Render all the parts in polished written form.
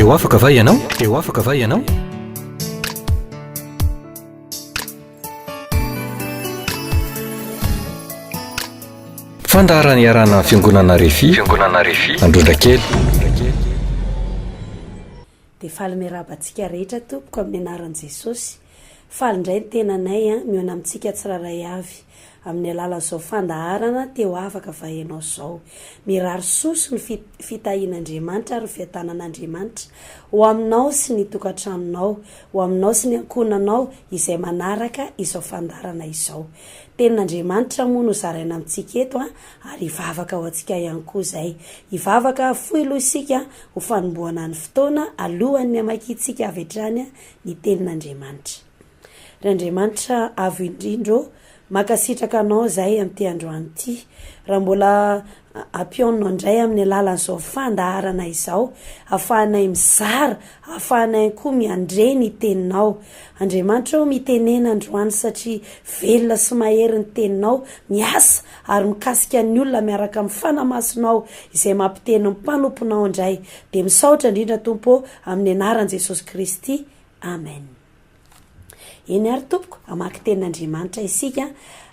eo afaka va ianao eo afaka va ianao fandaharany arana fiangonana refi androndra kely dia faly miarabantsika rehetra tompoko amin'ny anaran'i jesosy faly indray ny tenanay a mihoana amintsika tsiraray avy amin'ny alalan'izao fandaharana teo afaka vahenao izao mirary soso ny fitahian'andriamanitra ary fiatanan'andriamanitra ho aminao sy ny tokantranonao ho aminao sy ny ankonanao izay manaraka izao fandaharana izao tenin'andriamanitra moa no zaraina amintsika eto a ary hivavaka ho antsika ihany koa izay hivavaka fohy loha isika ho fanomboana ny fotoana alohan'ny amakintsika avy hatrany a ny tenin'andriamanitra ry andriamanitra avo indrindro makasitraka anao zay amin'ity androany ity raha mbola ampionao indray amin'ny alalan'izao fandaharana izao ahafahanay mizara ahafahanay koa miandre ny teninao andriamanitra o mitenena androany satria velona sy mahery ny teninao miasa ary mikasika ny olona miaraka amin'ny fanamasinao izay mampiteny ny mpanomponao indray dia misaotra indrindra tompo amin'ny anaran'i Jesosy Kristy amen. Eny ary tompoko amaky tenin'andriamanitra isika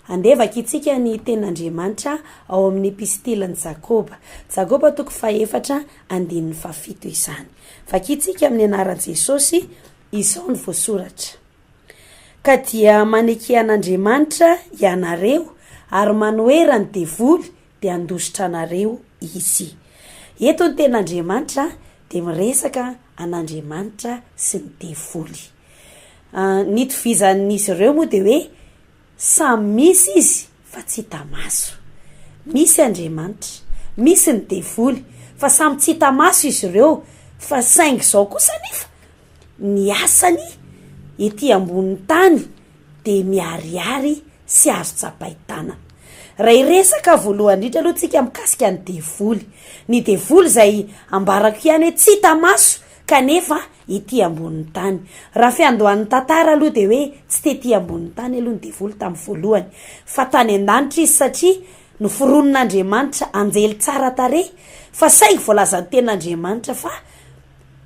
andevaka itsika ny tenin'andriamanitra ao amin'ny epistilany Jakoba toko 4:7 izany vakitsika amin'ny anaran'i Jesosy izao ny voasoratra ka dia manekian'andriamanitra ianareo ary manoera ny devoly dia andositra anareo izy. Eto ny tenin'andriamanitra dia miresaka an'andriamanitra sy ny devoly. Ny tovizan'izy ireo moa dia hoe samy misy izy fa tsy hita maso. Misy andriamanitra, misy ny devoly fa samy tsy hita maso izy ireo fa saingy izao kosa nefa ny asany ety ambonin'ny tany dia miariary sy azo tsapaitana. Raha iresaka voalohany indrindra aloha tsika mikasika ny devoly. Ny devoly izay ambarako ihany hoe tsy hita maso kanefa ety ambonin'ny tany. Raha fiandohan'ny tantara aloha dia hoe tsy tety ambonin'ny tany aloha ny devoly tamin'ny voalohany fa tany an-danitra izy satria noforonon'andriamanitra anjely tsara tarehy fa saingy voalazan'ny tenin'andriamanitra fa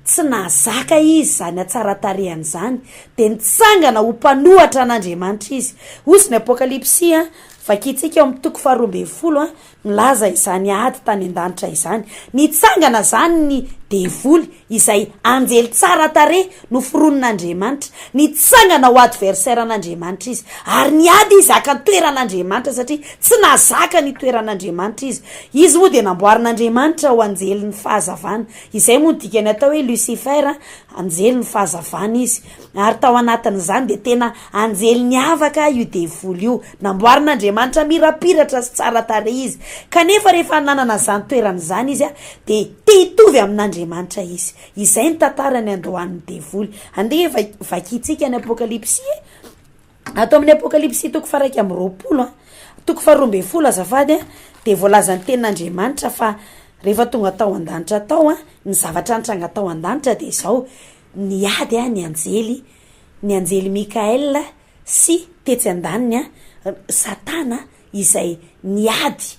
tsy nahazaka izy zany atsara tarehany izany dia nitsangana ho mpanohatra an'andriamanitra izy. Ozy ny apokalipsia vakitsika amin'ny toko 12 milaza izany ady tany an-danitra izany nitsangana zany ny devoly izay anjely tsara tarehy noforonon'andriamanitra nitsangana ho adversaire an'andriamanitra izy ary ny ady izy aka ny toeran'andriamanitra satria tsy nahazaka ny toeran'andriamanitra izy moa dia namboarin'andriamanitra ho anjely ny fahazavana izay moa dikany atao hoe Lucifer anjely ny fahazavana izy ary tao anatin'izany dia tena anjely ny avaka io devoly io namboarin'andriamanitra mirapiratra sy tsara tarehy izy kanefa rehefa nanana zany toerana izany izy dia te-hitovy amin'andriamanitra izy. Izay ny tantarany andohan'ny devoly. Andeha vakitsika ny apokalipsia atao amin'ny apokalipsia toko 1:20 toko 12 azafady dia voalazan'ny tenin'andriamanitra fa rehefa tonga tao an-danitra tao ny zavatra nitranga tao an-danitra dia izao ny ady ny anjely Mikaela sy tetsy an-daniny Satana izay ny ady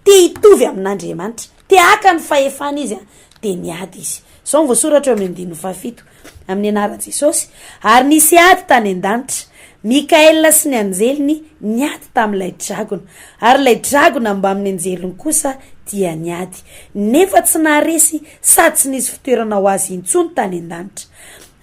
te hitovy amin'andriamanitra te haka ny fahefana izy dia ny ady izy. Izao ny voasoratra eo amin'ny 7 amin'ny anaran'i Jesosy ary nisy ady tany an-danitra Mikaela sy ny anjeliny ny ady tamin'ilay dragona ary ilay dragona mba amin'ny anjeliny kosa dia ny ady nefa tsy naharesy sady tsy nisy fitoerana ho azy intsony tany an-danitra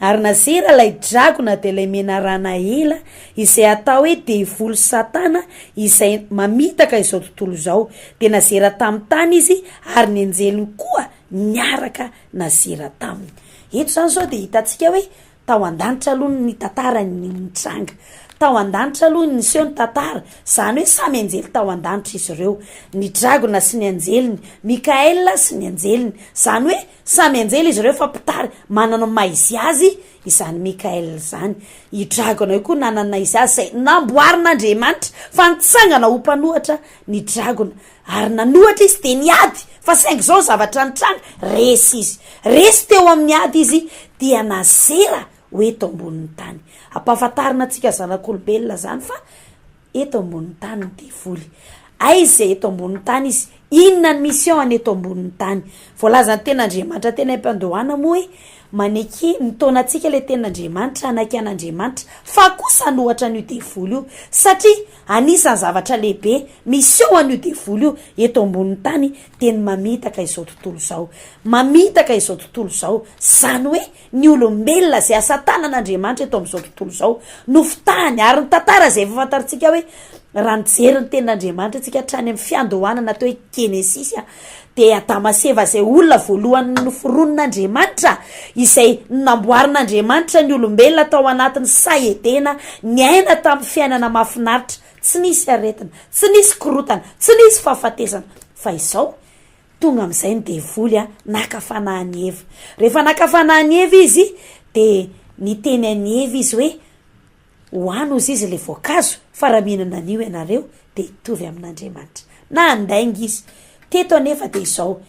ary nazera ilay dragona dia ilay menarana ela izay atao hoe devoly Satana izay mamitaka izao tontolo izao dia nazera tamin'ny tany izy ary ny anjeliny koa niaraka nazera taminy. Eto zany zao dia hitantsika hoe tao an-danitra aloha ny tantara ny mitranga tao an-danitra aloha ny seho ny tantara zany hoe samy anjely tao an-danitra izy ireo ny dragona sy ny anjeliny Mikaela sy ny anjeliny zany hoe samy anjely izy ireo fa mpitary manana maizy azy izany Mikaela zany. I dragona io koa nanana izy azy izay namboarin'andriamanitra fa nitsangana ho mpanohatra ny dragona ary nanohatra izy dia niady fa saingy izao zavatra nitranga resy teo amin'ny ady izy dia nazera ho eto ambonin'ny tany. Ampahafantarina antsika zanak'olombelona zany fa eto ambonin'ny tany ny devoly aiza eto ambonin'ny tany izy inona ny mission eto ambonin'ny tany. Voalazan'ny tenin'andriamanitra tena am-pandohana moa hoe maneky nitaonantsika le ten'Andriamanitra anaky an'Andriamanitra fa kosa nohatra an'io devoly io satria anisan'ny zavatra lehibe misy eo an'io devoly io eto ambonin'ny tany teny mamitaka izao tontolo izao mamitaka izao tontolo izao zany hoe ny olombelona zay asa tanan'Andriamanitra eto amin'izao tontolo izao nofitahany ary ny tantara zay fafantarintsika hoe raha nijery ny ten'Andriamanitra tsika hatrany amin'ny fiandohana natao hoe Genesisy de Adama sy Eva zay olona voalohany noforonon'Andriamanitra izay namboarin'Andriamanitra ny olombelona tao anatin'ny say edena ny aina tamin'ny fiainana mahafinaritra tsy nisy aretina tsy nisy korotana tsy nisy fahafatesana fa izao tonga amin'izay ny devoly nakafana ny Eva rehefa nakafana ny Eva izy de niteny any Eva izy hoe hoano ozy izy le voankazo fa raha mihinana an'io ianareo de hitovy amin'Andriamanitra na andainga izy teto anefa de izao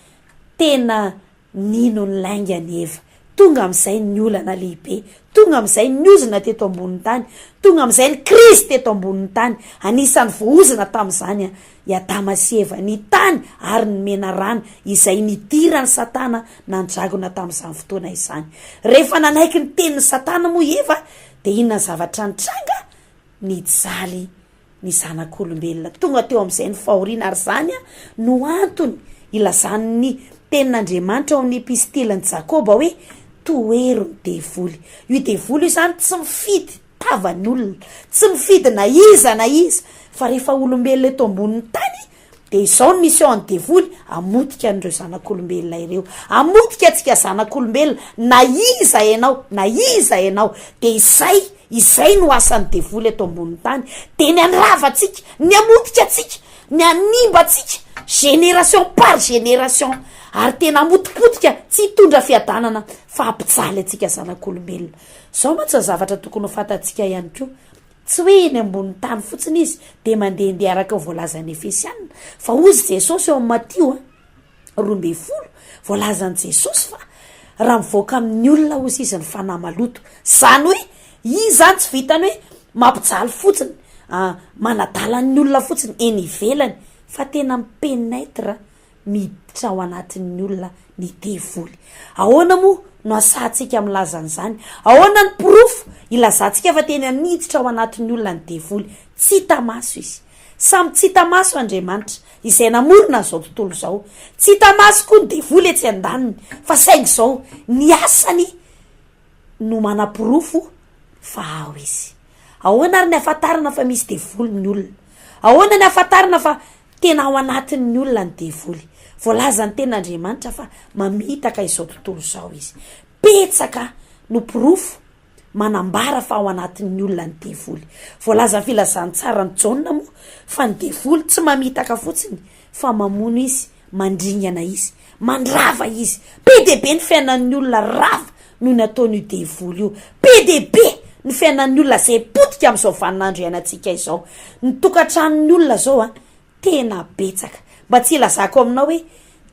tena nino ny lainga ny Eva tonga amin'izay ny olana lehibe tonga amin'izay ny ozina teto ambonin'ny tany tonga amin'izay ny Kristy teto ambonin'ny tany anisan'ny voozina tamin'izany i Adama sy Eva ny tany ary ny mena rano izay nidirany Satana nandragona tamin'izany fotoana izany rehefa nanaiky ny tenin'ny Satana moa Eva de inona zavatra nitranga nijaly ny zanak'olombelona tonga teo amin'izay ny fahoriana ary zany no antony ilazany tenin'Andriamanitra ao amin'ny epistilany Jakoba hoe toero ny devoly io devoly io zany tsy mifidy tavan'olona tsy mifidy na iza fa rehefa olombelona eto ambonin'ny tany de izao no misy eo any devoly amotika an'ireo zanak'olombelona ireo amotika antsika zanak'olombelona na iza ianao de izay no asan'ny devoly eto ambonin'ny tany de ny anravatsika ny amotika atsika ny animba atsika génération par génération ary tena amotipotika tsy hitondra fiadanana fa ampijaly atsika zanak'olombelona zao mantsy zavatra tokony ho fantatsika ihany koa tsy hoe eny ambonin'ny tany fotsiny izy de mandehandeha araka voalazan'ny Efesianina fa ozy Jesosy eo amin'ny Matio 12 voalazan'i Jesosy fa raha mivoaka amin'ny olona ozy izy ny fanahy maloto zany hoe izy zany tsy vitany hoe mampijaly fotsiny manadalan'ny olona fotsiny eny ivelany fa tena mipenetra miditra ao anatin'ny olona ny devoly ahoana moa no asantsika milazan'izany ahoana ny porofo ilazantsika fa tena niditra ao anatin'ny olona ny devoly tsy tamaso izy samy tsy tamaso Andriamanitra izay namorona zao tontolo zao tsy tamaso koa ny devoly etsy andaniny fa saingy zao ny asany no manapirofo fa ao izy ahoana ary ny afantarana fa misy devoly ny olona ahoana ny afantarana fa tena ao anatin'ny olona ny devoly voalazany ten'Andriamanitra fa mamitaka izao tontolo zao izy petsaka no pirofo manambara fa ao anatin'ny olona ny devoly voalaza filazany tsara ny Jaona moa fa ny devoly tsy mamitaka fotsiny fa mamono izy mandringana izy mandrava izy be ny fiainan'ny olona rava no nataony devoly io be ny fiainan'ny olona zay potika amin'izao vaninandro ianantsika izao ny tokantranon'ny olona zao tena betsaka mba tsy ilazako aminao hoe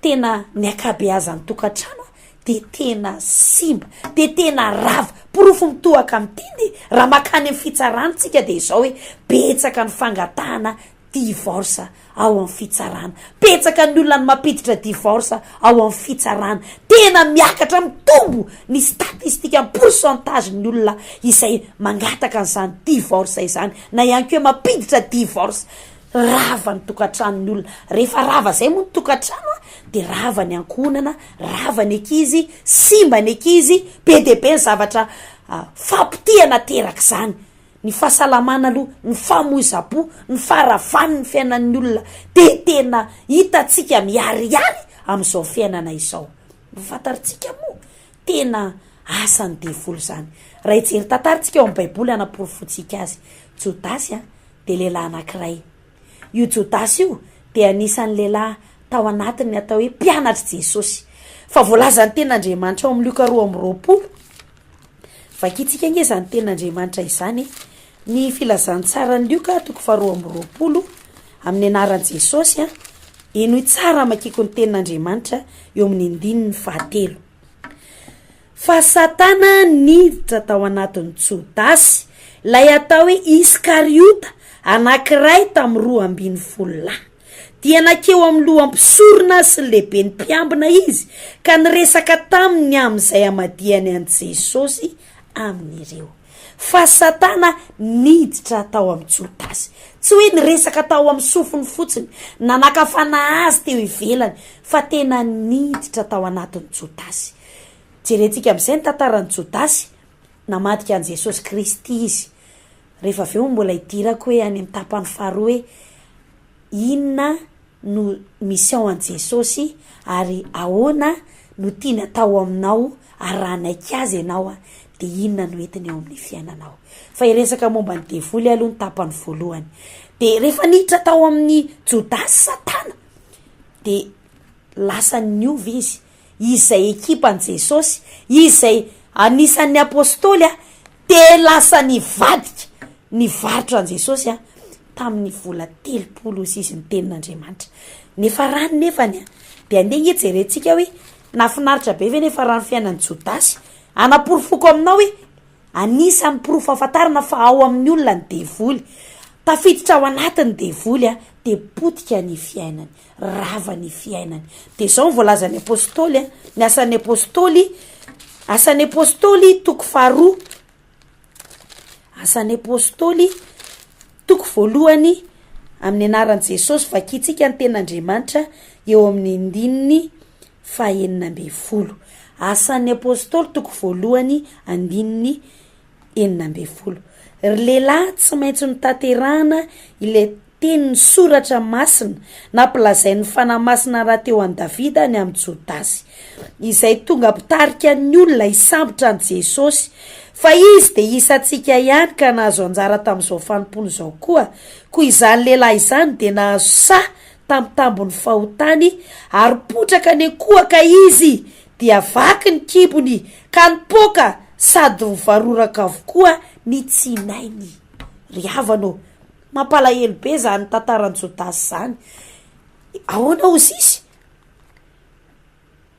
tena ny akabeazan'ny tokantrano de tena simba de tena rava porofo mitohaka miteny raha makany amin'ny fitsarantsika de izao hoe betsaka ny fangatahana divorce ao amin'ny fitsarana betsaka ny olona ny mampiditra divorce ao amin'ny fitsarana tena miakatra mitombo ny statistika pourcentage ny olona izay mangataka an'izany divorce izany na ihany koa mampiditra divorce rava ny tokantranon'ny olona rehefa rava zay moa ny tokantrano de rava ny ankonana rava ny ankizy simba ny ankizy be ny zavatra fampitiana teraka zany ny fahasalamana aloha ny famoizapo ny faharavany ny fiainan'ny olona de tena hitatsika miarihary amin'izao fiainana izao fantaritsika moa tena asan'ny devoly zany raha ijery tantaritsika eo amin'ny baiboly anaporofonsika azy Jodasy de lehilahy anankiray io Jodasy io de anisan'ny lehilahy tao anatiny atao hoe mpianatry Jesosy fa voalazany ten'Andriamanitra ao amin'ny Luka 2:20 vakitsika nge zany ten'Andriamanitra izany ny filazantsara ny Luka 2:20 amin'ny anaran'i Jesosy eno tsara makiko ny ten'Andriamanitra eo amin'ny 9:7 fa Satana niditra tao anatin'ny Jodasy lay atao hoe Iskariota anankiray tamin'ny 12 lahy dia nakeo amin'ny loha ampisorona sy lehibe ny mpiambina izy ka niresaka taminy amin'izay amadiany an' Jesosy amin'ireo. Fa Satana niditra tao amin'ny Jodasy, tsy hoe niresaka tao amin'ny sofiny fotsiny nanakafana azy teo ivelany, fa tena niditra tao anatin'ny Jodasy. Jerentsika amin'izay ny tantaran'ny Jodasy, namadika an' Jesosy Kristy izy. Rehefa avy eo mbola idirako hoe any amin'ny tapany faharoa hoe inona no mission an' Jesosy ary ahoana no tiana atao aminao ary raha naika azy ianao dia inona no entiny eo amin'ny fiainanao. Fa iresaka momba ny devoly aloha ny tapany voalohany. Dia rehefa niditra tao amin'ny Jodasy Satana dia lasa niova izy, izay ekipan' Jesosy, izay anisan'ny apôstôly dia lasa nivadika nivarotra an' Jesosy tamin'ny vola 30 izy ny tenin'Andriamanitra. Nefa rany nefany dia andeha hijerentsika hoe nafinaritra be ve nefa rany fiainan'ny Jodasy anaporofoko aminao hoe anisan'ny porofo ahafantarana fa ao amin'ny olona ny devoly. Tafiditra ao anatin'ny devoly dia potika ny fiainany, rava ny fiainany. Dia izao ny voalazan'ny apôstôly ny asan'ny apôstôly toko faharoa, asan'ny apôstôly toko voalohany amin'ny anaran'i Jesosy vakitsika ny ten'Andriamanitra eo amin'ny andininy 9. Asan'ny apôstôly toko voalohany andininy 9. Lehilahy tsy maintsy notanterahana ilay tenin'ny soratra masina nampilazain'ny fanamasina raha teo an' Davida ny amin'ny Jodasy, izay tonga mpitarika ny olona hisambotra an' Jesosy. Fa izy dia isantsika ihany ka nahazo anjara tamin'izao fanompony izao koa. Koa izany lehilahy izany dia nahazo sahy tamin'ny tambony fahotany ary potraka ny akohaka izy dia vaky ny kibony ka nipoka sady mivaroraka avokoa ny tsinainy. Ry havano, mampalahelo be zany tantaran'ny Jodasy zany. Ahoana ozy izy?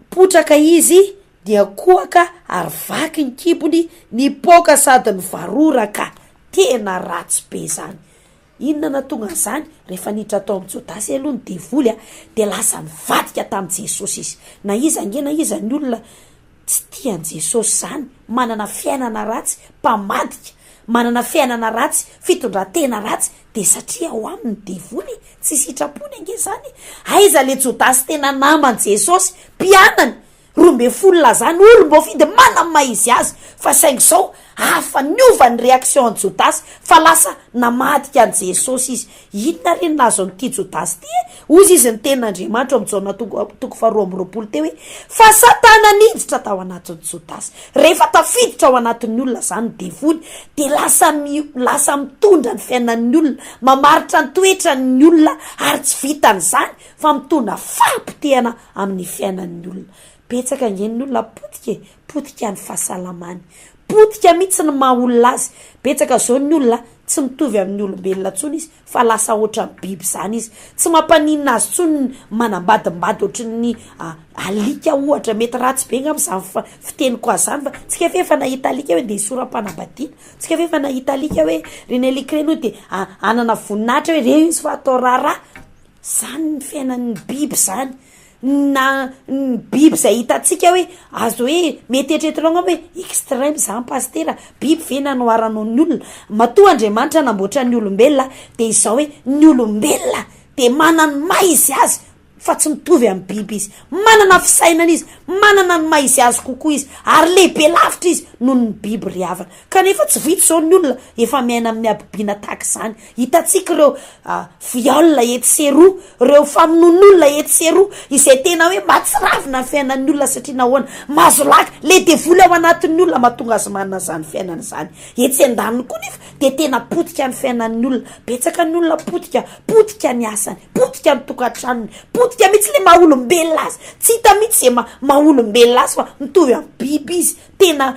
Potraka izy dia kohaka ary vaky ny kibony, nipoka sady nivaroraka. Tena ratsy be zany. Inona natonga an'izany? Rehefa niditra tao amin'ny Jodasy aloha ny devoly dia lasa nivadika tamin'i Jesosy izy. Na iza angena iza ny olona tsy tian' Jesosy zany, manana fiainana ratsy, mpamadika, manana fiainana ratsy, fitondran-tena ratsy, dia satria ao amin'ny devoly tsy sitrapony ange zany. Aiza le Jodasy tena naman' Jesosy, mpianany 12 zany, olom-bo fidy manana maha izy azy. Fa saingy izao hafa niova ny réaction an' Jodasy, fa lasa namadika an' Jesosy izy. Inona reny nazo an'ity Jodasy ty? Ozy izy ny tenin'Andriamanitra amin'ny jaona toko 2:20 teo hoe fa Satana niditra tao anatin'ny Jodasy. Rehefa tafiditra ao anatin'ny olona zany devoly dia lasa mitondra ny fiainan'ny olona, mamaritra ny toetran'ny olona ary tsy vitan'izany fa mitondra fampitehana amin'ny fiainan'ny olona. Betsaka angen'ny olona potika ny fahasalamany, potika mihitsy ny maha olona azy. Betsaka zao ny olona tsy mitovy amin'ny olombelona tsony izy, fa lasa ohatran'ny biby zany izy. Tsy mampaninina azy tsony manambadimbady ohatran'ny alika ohatra, mety ratsy be ngam''izany fiteniko azy zany. Fa tsika efa nahita alika hoe dia isoram-panambadiana, tsika efa nahita alika hoe reny alika reny dia anana voninahitra hoe reny izy fa atao raharaha. Zany ny fiainan'ny biby zany. Na ny biby izay hitantsika hoe azo hoe mety etretinao hoe extrême zany pastera, biby ve nanoharanao ny olona. Matoa Andriamanitra namboatra ny olombelona dia izao hoe ny olombelona dia manana ny maha izy azy, fa tsy mitovy amin'ny biby izy. Manana fisainana izy, manana ny maha izy azy kokoa izy, ary lehibe lavitra izy noho ny biby ry havana. Kanefa tsy vita izao ny olona efa miaina amin'ny abibiana tahaka izany. Hitantsika ireo violona etsy sy eroa, ireo famonoan'olona etsy sy eroa, izay tena hoe mahatsiravina ny fiainan'ny olona satria nahoana mahazo laka le devoly ao anatin'ny olona mahatonga azy manana zany fiainana zany. Etsy an-daniny koa nefa dia tena potika ny fiainan'ny olona. Betsaka ny olona potika ny asany, potika ny tokantranony, potika mihitsy le maha olombelona azy. Tsy hita mihitsy izay maha olombelona azy fa mitovy amin'ny biby izy. Tena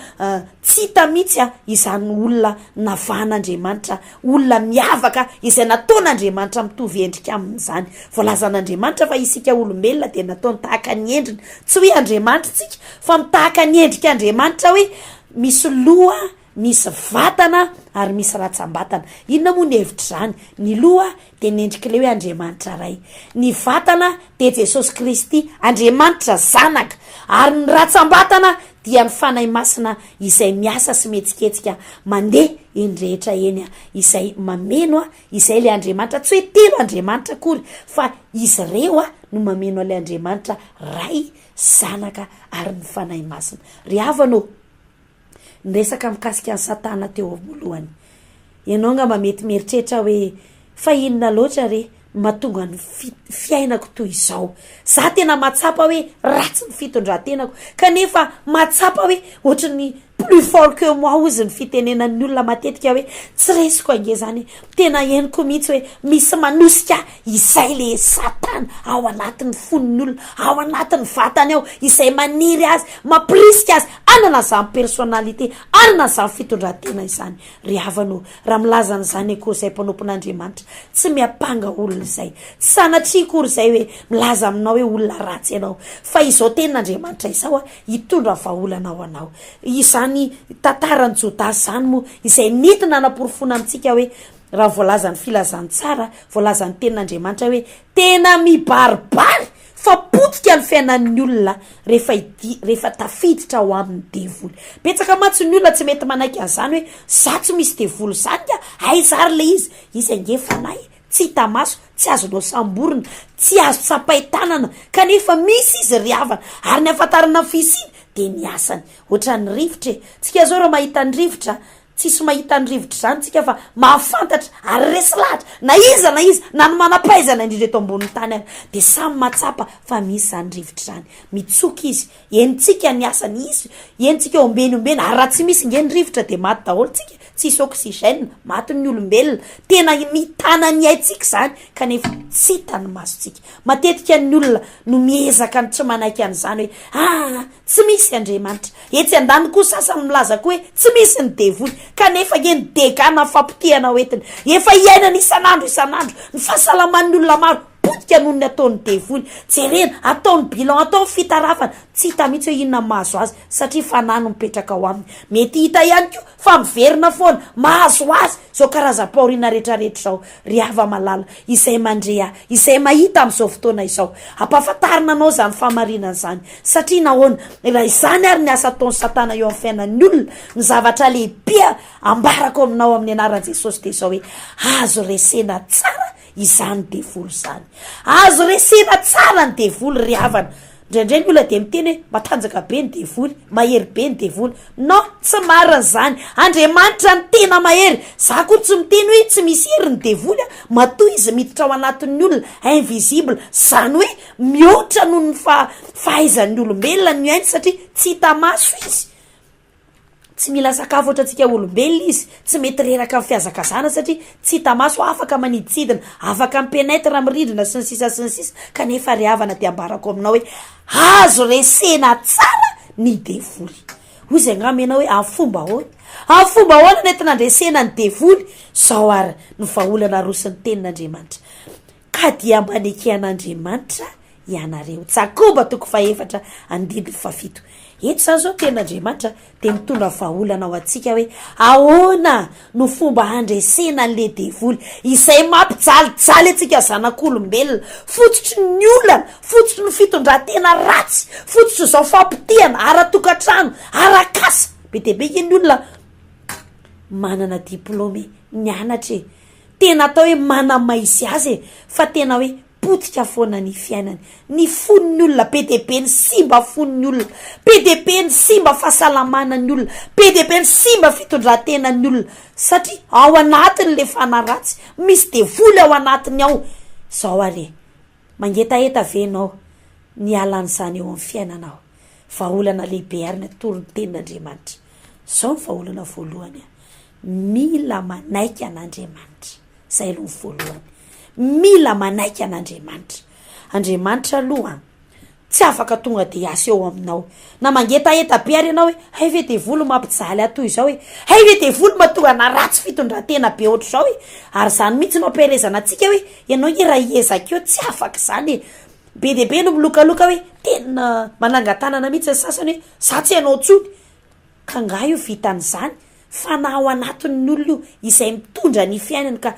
tsy hita mihitsy izany olona navahan'Andriamanitra, olona miavaka izay nataon'Andriamanitra mitovy endrika amin'izany. Voalazan'Andriamanitra fa isika olombelona dia nataony tahaka ny endriny, tsy hoe Andriamanitra tsika fa mitahaka ny endrika Andriamanitra, hoe misy loha, misy vatana ary misy ratsambatana. Inona moa ny hevitra zany? Ny loha de nendrika le hoe Andriamanitra ray, ny vatana de Jesosy Kristy Andriamanitra zanaka, ary ny ratsambatana dia ny fanahy masina izay miasa sy metsiketsika mandeha eny rehetra eny izay mameno izay le Andriamanitra, tsy hoe telo Andriamanitra kory fa izy reo no mameno le Andriamanitra ray, zanaka ary ny fanahy masina. Ry havano resaka mikasika ny Satana teo voalohany, ianao ngamba mety mieritreritra hoe fa inona loatra re mahatonga ny fiainako toy izao, za tena matsapa hoe ratsy ny fitondrantenako kanefa matsapa hoe ohatrany plus fort que moi ozy ny fitenenan'ny olona matetika hoe tsy resiko ange zany, tena henoko mihitsy hoe misy manosika izay le Satana ao anatin'ny fon'ny olona, ao anatin'ny vatany ao, izay maniry azy, mampirisika azy anana zany personnalité, anana zany fitondrantena izany. Ry havano, raha milaza n'izany akory izay mpanompon'Andriamanitra, tsy miapanga olona izay, tsy sanatria kory izay hoe milaza aminao hoe olona ratsy ianao, fa izao tenin'Andriamanitra izao hitondra vahaolana ao anao. Izany tantarany Jodasy zany moa izay nentina naporofona amintsika hoe raha voalazany filazany tsara, voalazany tenin'Andriamanitra hoe tena mibaribary fa potika ny fiainan'ny olona rehefa tafiditra ao amin'ny devoly. Betsaka matsy ny olona tsy mety manaiky an'izany hoe za tsy misy devoly zany ka, ay zary le izy ange fanahy, tsy hita maso, tsy azonao samborina, tsy azo tsapay-tanana, kanefa misy izy ry havana, ary ny afantarana fisiny de ny asany. Ohatra ny rivotra, tsika zao raha mahita ny rivotra, tsisy mahita ny rivotra zany tsika fa mahafantatra ary resy lahatra na iza na ny manampaizana indrindra eto ambonin'ny tany ary de samy matsapa fa misy zany rivotra zany, mitsoka izy, enitsika ny asany izy, enitsika ombeny ary raha tsy misy nge ny rivotra de maty daholo tsika, tsisy oxygène, maty ny olombelona, tena mitana ny aitsika zany kanefa tsy hitany masotsika. Matetika ny olona no miezaka ny tsy manaiky an'izany hoe tsy misy Andriamanitra, etsy andany koa sasany milaza koa hoe tsy misy ny devoly, kanefa nge ny degana fampotehana hoentiny efa iainana isan'andro ny fahasalaman'ny olona maro potika noho ny ataon'ny devoly, jerena ataon'ny bilan, ataon'ny fitarafana, tsy hita mihitsy hoe inona mahazo azy satria fanano mipetraka ao aminy. Mety hita ihany koa fa miverina foana mahazo azy zao karazam-paoriana rehetrarehetra zao. Ry hava malala izay mandrea, izay mahita amin'izao fotoana izao, ampahafantarina anao zany famarinana zany satria nahoana raha izany ary ny asa ataon'ny Satana eo amin'ny fiainan'ny olona, ny zavatra lehibe ambarako aminao amin'ny anaran'i Jesosy de zao hoe azo resena tsara izany devoly zany, azo resena tsara ny devoly. Ry havana, indraindray ny olona de miteny hoe matanjaka be ny devoly, mahery be ny devoly. Non, tsy marina zany, Andriamanitra ny tena mahery. Za koa tsy miteny hoe tsy misy hery ny devoly, matoa izy miditra ao anatin'ny olona invisible, zany hoe mihoatra noho ny fahaizan'ny olombelona ny ainy satria tsy hita maso izy. Tsy mila sakafo ohatratsika olombelona izy, tsy mety reraka amin'ny fiazakazana satria tsy hita maso, afaka maniditsidina, afaka mipenetra mirindrina sy ny sisa kanefa ry havana de ambarako aminao hoe azo resena tsara ny devoly. Hoy izay ngamena hoe afomba ahoana nentina andresena ny devoly zao ary ny vahaolana rosin'ny tenin'Andriamanitra ka dia manekehan'Andriamanitra ianareo. Jakoba 4:7. Eto zany zao tenin'Andriamanitra de mitondra vahaolana ao antsika hoe ahoana no fomba handresena n'le devoly izay mampijalijaly antsika zanak'olombelona, fototry ny olana, fototry ny fitondrantena ratsy, fototry zao fampitehana ara-tokantrano, arakasa. Be de be ny olona manana diplôme, nianatra, tena atao hoe manamaizy azy fa tena hoe potika foana ny fiainany, ny fon'ny olona be de be ny simba fon'ny olona, be de be ny simba fahasalamanan'ny olona, be de be ny simba fitondrantenan'ny olona satria ao anatiny le fanaratsy, misy devoly ao anatiny ao. Zao ary mangetaheta venao ny alan'izany eo amin'ny fiainanao, vahaolana lehibe ary ny atoro ny tenin'Andriamanitra. Zao ny vahaolana voalohany, mila manaiky an'Andriamanitra, zay aloha ny voalohany, mila manaiky an'Andriamanitra. Andriamanitra aloha tsy afaka tonga de asy eo aminao na mangetaheta be ary ianao hoe hay ve devoly mampijaly atoy zao hoe hay ve devoly mahatonga na ratsy fitondrantena be ohatry zao hoe, ary zany mihitsy no ampiarezana antsika hoe ianao nge raha iezakeo tsy afaka zany be de be no milokaloka hoe tena manangan-tanana mihitsy ny sasany hoe za tsy ianao tsony ka nga io vitan'izany fanao anatin'ny olona io izay mitondra ny fiainany ka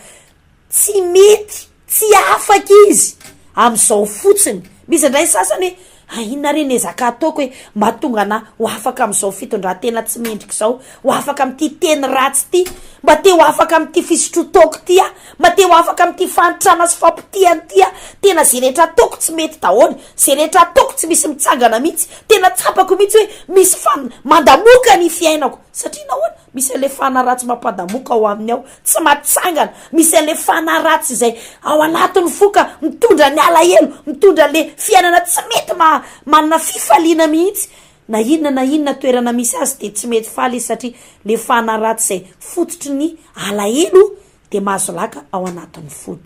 tsy mety tsy afaka izy am'izao fotsiny. Misy indray sasany hoe inona reny ezaka ataoko hoe mba tonga na ho afaka am'izao fitondran-tena tsy mendrika izao, ho afaka am'ty teny ratsy ty, mba te ho afaka am'ty fisotrotaoko ty a, mba te ho afaka am'ty fanitrana sy fampitiany ty a. Tena zay rehetra ataoko tsy mety daholo, zay rehetra ataoko tsy misy mitsangana mihitsy. Tena tsapako mihitsy hoe misy mandamoka ny fiainako satria nahoana misy an'le fanaratsy mampandamoka ao aminy ao tsy matsangana, misy an'le fanaratsy izay ao anatiny foka mitondra ny alahelo, mitondra le fiainana tsy mety manana fifaliana mihitsy. Na inona toerana misy azy de tsy mety faly izy satria le fanaratsy izay fototry ny alahelo de mahazo laka ao anatiny fody.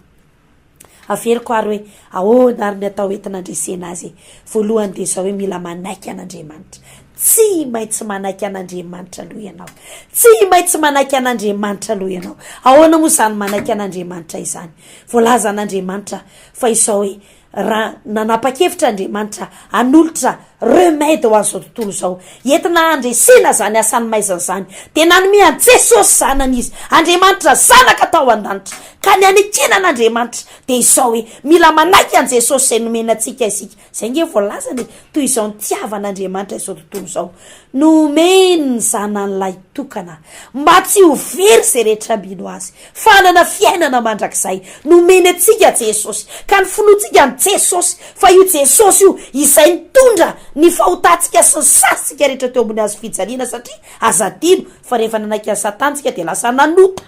Averiko ary hoe ahoana ary ny atao entin'andresena azy. Voalohany de zao hoe mila manaiky an'Andriamanitra. Tsy maintsy manaiky an'Andriamanitra aloha ianao. Tsy maintsy manaiky an'Andriamanitra aloha ianao. Ahoana moa zany manaiky an'Andriamanitra izany? Voalaza an'Andriamanitra fa izao hoe raha nanapa-kevitra Andriamanitra hanolotra remède ho an'izao tontolo izao. Entina andresena zany asany maizana zany. De nanome an Jesosy zanany izy. Andriamanitra zanaka tao an-danitra. Ka ny anekena an'Andriamanitra de izao hoe mila manaiky an Jesosy izay nomena antsika isika. Zay nge voalazany toy izao ny tiavan'Andriamanitra izao tontolo izao. Nomeny ny zanan'ilay tokana mba tsy ho very zay rehetra ambino azy. Fanana fiainana mandrakizay nomeny antsika Jesosy. Ka ny finoantsika ny Jesosy fa io Jesosy io izay mitondra ny fahotantsika sy ny sasintsika rehetra teo ambony azo fijaliana satria azadino fa rehefa nanaiky ny satantsika de lasa nanota.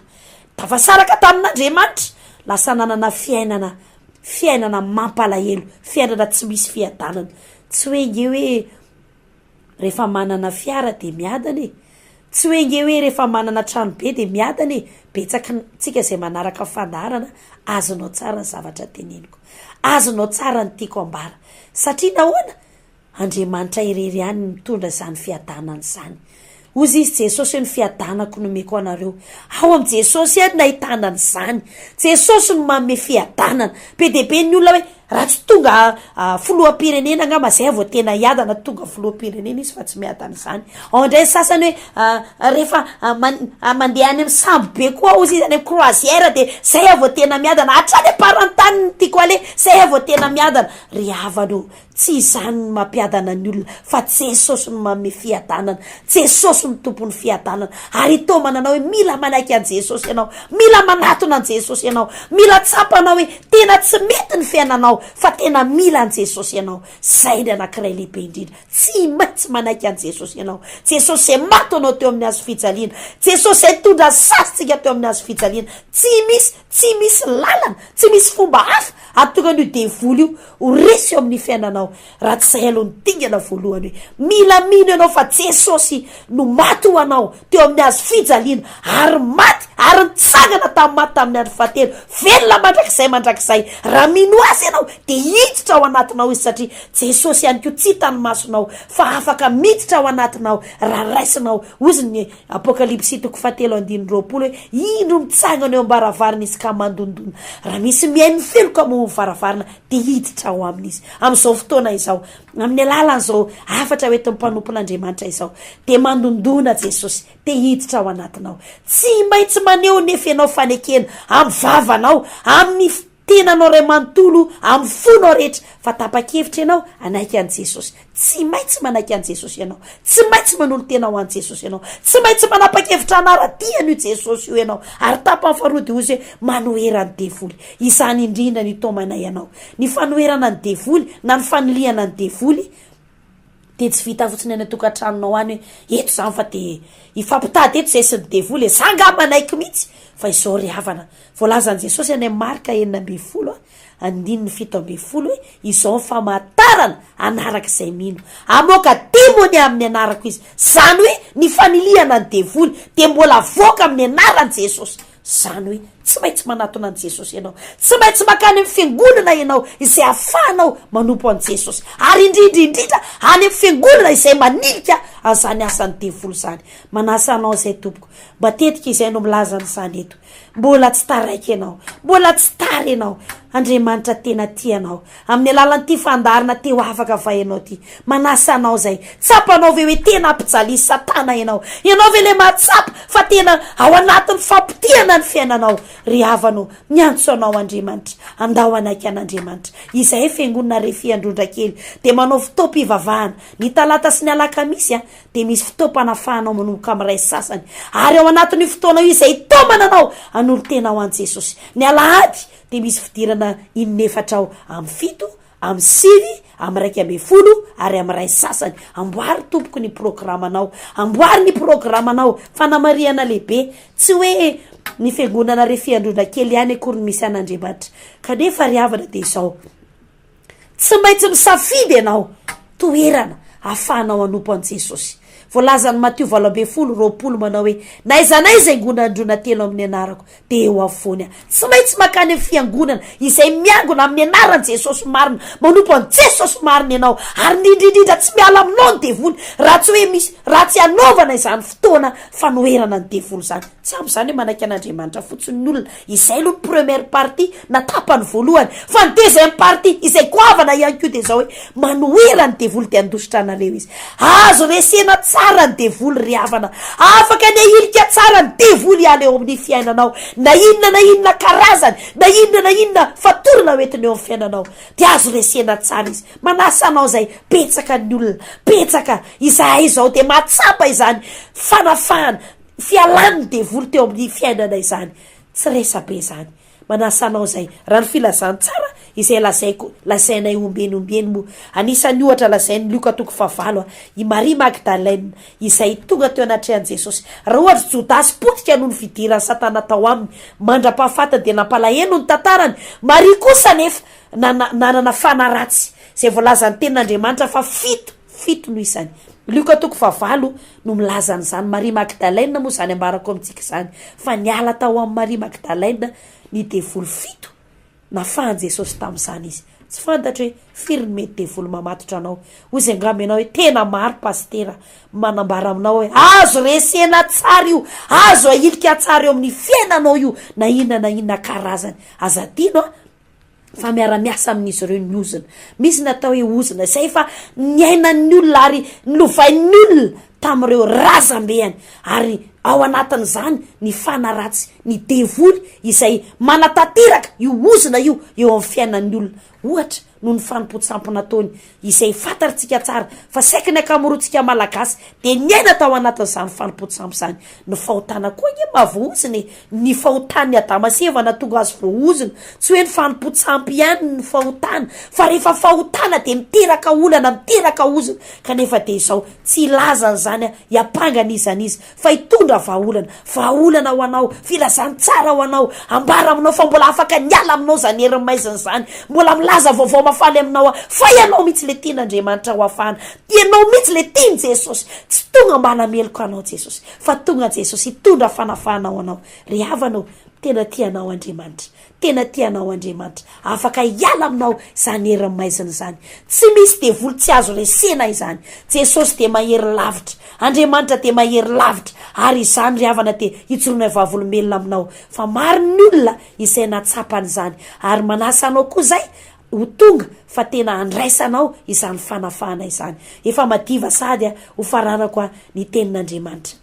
Tafasaraka tamin'Andriamanitra lasa nanana fiainana mampalahelo, fiainana tsy misy fiadanana. Tsy hoe nge hoe rehefa manana fiara de miadana e, tsy hoe nge hoe rehefa manana trano be de miadana e. Betsaka tsika izay manaraka fandaharana azonao tsara ny zavatra teneniko, azonao tsara ny tiako ambara satria nahoana Andriamanitra irery ihany mitondra izany fiadanana izany. Ozy izy Jesosy ny fiadanako nomeko anareo. Ao am Jesosy ihany nahitana an'izany. Jesosy no manome fiadanana. Be de be ny olona hoe raha tsy tonga filoham-pirenena angamba zay vao tena hiadana, tonga filoham-pirenena izy fa tsy miadana izany. Ao indray sasany hoe rehefa mandeha any amin'ny sambo be koa ozy izy any amin'ny croisière de zay vao tena miadana, hatrany aparantany ny tiako ale zay vao tena miadana. Ry havano, tsy izany no mampiadana ny olona fa Jesosy no manome fiadanana. Jesosy no tompon'ny fiadanana. Ary to mananao hoe mila manaiky an Jesosy ianao, mila manatona an Jesosy ianao, mila tsapanao hoe tena tsy mety ny fiainanao fa tena mila an Jesosy ianao. Zay ny anankiray lehibe indrindra. Tsy maintsy manaiky an Jesosy ianao. Jesosy zay maty anao teo amin'ny hazo fijaliana, Jesosy zay tondra sasintsika teo amin'ny hazo fijaliana. Tsy misy lalana, tsy misy fomba hafa atokana io devoly io ho resy eo amin'ny fiainanao raha tsy zay aloha ny dingana voalohany hoe mila mino ianao fa Jesosy no maty ho anao teo amin'ny hazo fijaliana ary maty ary nitsangana tamin'ny maty tamin'ny andro fahatelo. Velona mandrakizay raha mino azy ianao de hiditra ao anatinao izy satria Jesosy ihany koa tsy hitany masonao fa afaka miditra ao anatinao raha raisinao. Ozy ny Apokalipsy 7:20 hoe ino mitsangana eo ambaravarana izy ka mandondona. Raha misy mihaino feloka mo varavarana de hiditra ao amin'izy. Amin'izao fotoana izao, amin'ny alalan'izao afatra ho entin'ny mpanompon'Andriamanitra izao de mandondona Jesosy de hiditra ao anatinao. Tsy maintsy maneho nefa ianao fanekena amin'ny vavanao, amin'ny tenanao ray manontolo, amin'ny fonao rehetra fa tapa-kevitra ianao anaiky an Jesosy. Tsy maintsy manaiky an Jesosy ianao, tsy maintsy manolo tena ho an Jesosy ianao, tsy maintsy manapa-kevitra anara-tiany io Jesosy io ianao. Ary tapany faharoa de ozy hoe manoherany devoly. Izany indrindra ny tomana ianao, ny fanoherana ny devoly na ny fanoliana ny devoly de tsy vita fotsiny any atokantranonao any hoe eto zany fa de ifampitady eto zay sy ny devoly zanga manaiky mihitsy. Fa izao ry havana, voalazan Jesosy any amin'ny Marka 9:7 hoe izao famantarana anaraka izay mino, amoaka demony amin'ny anarako izy. Zany hoe ny faniliana ny devoly de mbola voaka amin'ny anaran Jesosy. Zany hoe tsy maintsy manatona an Jesosy ianao, tsy maintsy makany amin'ny fiangonana ianao izay ahafahanao manompo an Jesosy, ary indrindra any amin'ny fiangonana izay manilika azany asany devolo zany manasa anao zay tompoko matetika izay no milazany zany eto mbola tsy taraiky ianao mbola tsy tary ianao Andriamanitra tena tianao amin'ny alalan'ity fandarina teo afaka vahenao ty manasa anao zay tsapanao ve hoe tena ampijalisy satana ianao ve le matsapa fa tena ao anatin'ny fampitiana ny fiainanao ry havanao miantso anao Andriamanitra andao anaiky an'Andriamanitra izay fiangonana Refy Androndrakely de manao fotoam-pivavahana ny talata sy ny alakamisy de misy fotoam-panafahanao manomboka amin'ray sasany ary ao anatin'ny fotoana io izay tomana anao anolo tena ho an' Jesosy ny alahady de misy fidirana 4 am 7 am 5 am 1 ary am 1 sasany amboary tompoko ny programanao amboary ny programanao fanamariana lehibe tsy hoe ny fiangonana Refy Androndrakely ihany akory misy an'Andriamanitra kanefa ry havana de izao tsy maintsy misafidy ianao toerana ahafahanao anompo an' Jesosy voalazany Matthieu 20 manao hoe naiza angonana androna telo amin'ny anarako de eo afony tsy maintsy makany amin'ny fiangonana izay miangona amin'ny anaran' Jesosy marina manompo an' Jesosy marina ianao ary indrindra tsy miala aminao ny devoly raha tsy hoe misy raha tsy anaovana izany fotoana fanoherana ny devoly zany tsy ampy zany hoe manaiky an'Andriamanitra fotsiny ny olona izay aloha ny première partie natapany voalohany fa ny deuxième partie izay goavana ihany koa de zao hoe manohera ny devoly de andositra anareo izy azo resena tsara ny devoly ry havana afaka ny ahilika tsara ny devoly ihany eo amin'ny fiainanao na inona karazany na inona fatorana hoentiny eo amin'ny fiainanao de azo resena tsara izy manasa anao zay petsaka ny olona petsaka izahay zao de matsapa izany fanafahana fialany devoly teo amin'ny fiainana izany tsy resabe zany manasa anao zay raha ny filazany tsara izay lasainay ombeny mo anisany ohatra lasainy Luka 9 i Marie Magdalene izay tonga teo anatrehan' Jesosy raha ohatra Jodasy potika noho ny fidirany satana tao aminy mandra-pahafatany de nampalahelo ny tantarany Marie kosa nefa nanana fanaratsy zay voalazany tenin'Andriamanitra fa fito no isany Luka 9 no milazany zany Marie Magdalene moa zany ambarako amintsika zany fa niala tao amin'ny Marie Magdalene ny devoly 7 nafahan Jesosy tamin'izany izy tsy fantatra hoe firy mety devoly mamatotra anao ozy angamba ianao hoe tena maro pastera manambara aminao hoe azo resena tsara io azo ahilika tsara eo amin'ny fiainanao io na inona karazany azadino fa miara-miasa amin'izy ireo ny ozina misy natao hoe ozina zay fa niainan'ny olona ary novain'ny olona tamin'ireo razambeany ary ao anatin'izany ny fanaratsy ny devoly izay manatanteraka io ozina io eo amin'ny fiainan'ny olona ohatra noho ny fanompontsampona taony izay fantatsika tsara fa saiky ny akamorontsika malagasy de niaina tao anatin'izany fanompontsampy zany ny fahotana koa ny mavooziny ny fahotany adamasevana tonga azy voaozina tsy hoe ny fanompontsampy ihany ny fahotana fa rehefa fahotana de miteraka olana miteraka ozina kanefa de izao tsy ilazany zany hiapangana izan'izy fa hitondra vahaolana ho anao filazany tsara ho anao ambara aminao fa mbola afaka niala aminao zany herin'ny maizina zany mbola milaza vaovao mafaly aminao fa ianao mihitsy le tian'Andriamanitra ho afahana ianao mihitsy le tiany Jesosy tsy tonga mba hanameloko anao Jesosy fa tonga Jesosy hitondra fanafahana ho anao ry havanao tena tianao Andriamanitra afaka hiala aminao zany herin'ny maizina zany tsy misy devoly tsy azo resena izany Jesosy de mahery lavitra Andriamanitra de mahery lavitra ary izany ry havana de hitsoroana vavolombelona aminao fa maro ny olona izay natsapany zany ary manasa anao koa zay ho tonga fa tena andraisanao izany fanafahana izany efa madiva sady ho faranako ny tenin'Andriamanitra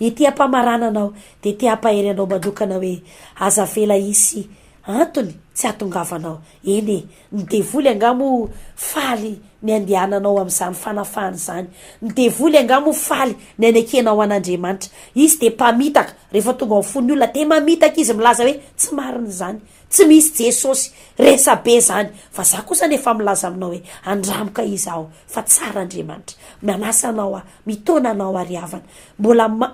ity ampamarananao de ty ampahery anao manokana hoe aza vela isy antony tsy atongavanao eny ny devoly angamo faly ny andehananao amin'izany fanafahana zany ny devoly angamo faly ny anekenao an'Andriamanitra izy de mpamitaka rehefa tonga amin'ny fony olona de mamitaka izy milaza hoe tsy marina zany tsy misy Jesosy resabe zany fa za kosa nefa milaza aminao hoe andramoka izy aho fa tsara Andriamanitra manasa anao mitona anao ary havana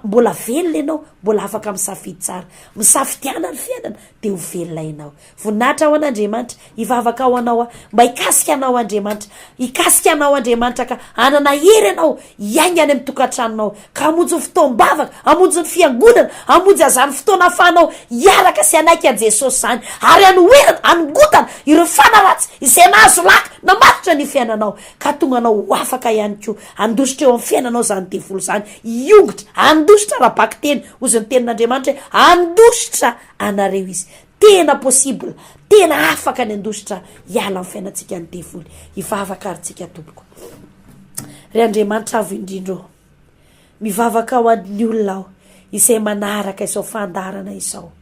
mbola velona ianao mbola afaka misafidy tsara misafidiana ny fiainana de ho velona ianao voninahitra ao an'Andriamanitra hivavaka ao anao mba hikasika anao Andriamanitra hikasika anao Andriamanitra ka anana hery anao hiainga any amin'ny tokantranonao ka hamonjy fotoam-bavaka hamonjy ny fiangonana hamonjy azany fotoana afahanao hiaraka sy anaiky an Jesosy zany ary anoerana anongotana ireo fanaratsy izay nahazo laka namatotra ny fiainanao ka tonga anao ho afaka ihany koa andositra eo amin'ny fiainanao zany devolo zany iongotra andositra raha baky teny ozy ny tenin'Andriamanitra hoe andositra anareo izy tena possible tena afaka ny andositra hiala amin'ny fiainantsika ny devoly hivavaka arytsika tompoko ry Andriamanitra avy indrindro mivavaka ao amin'ny olona aho izay manaraka izao fandarana izao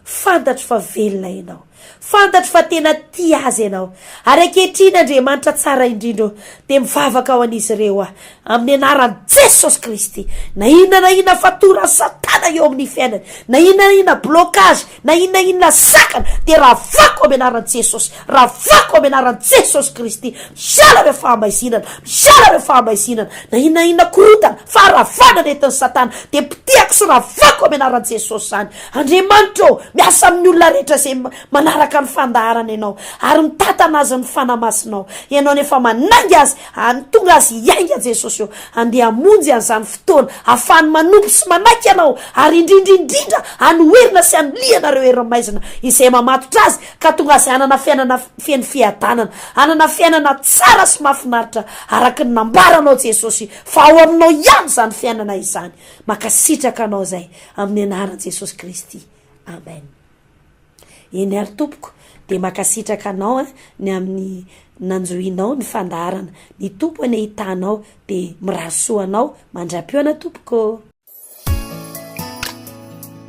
fantatro fa velona ianao fantatro fa tena ty azy ianao ary ankehitriny Andriamanitra tsara indrindro dia mivavaka ao an'izy ireo amin'ny anaran'i Jesosy Kristy na inona fatora satana eo amin'ny fiainany na inona blocage na inona sakana dia raha vako amin'ny anaran'i Jesosy raha vako amin'ny anaran'i Jesosy Kristy misala ireo fahamaizinana misala ireo fahamaizinana na inona korotana faravanana etin'ny satana dia pitiako sy raha vako amin'ny anaran'i Jesosy zany Andriamanitra miasa amin'ny olona rehetra izay manaraka ny fandaharana ianao ary mitatana azy ny fanamasinao ianao nefa manangy azy tonga azy iainga Jesosy eo andeha hamonjy an'izany fotoana ahafahany manompo sy manaiky ianao ary indrindrindrindra anoherina sy anolianareo heramaizina izay mamatotra azy ka tonga azy hanana fiainana feno fiadanana hanana fiainana tsara sy mahafinaritra araky ny nambaranao Jesosy fa ao aminao ihany zany fiainana izany makasitraka anao zay amin'ny anaran'i Jesosy Kristy amen. Eny ary tompoko dia makasitraka anao ny amin'ny nanjohinao ny fandaharana ny tompo ny hitanao dia mirasoanao mandra-pioana tompoko.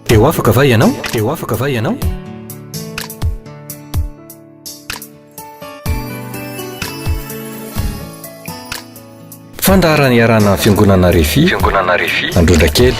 Teo afaka va ianao? Teo afaka va ianao? Fandaharana iarana fiangonana Refi androndra kely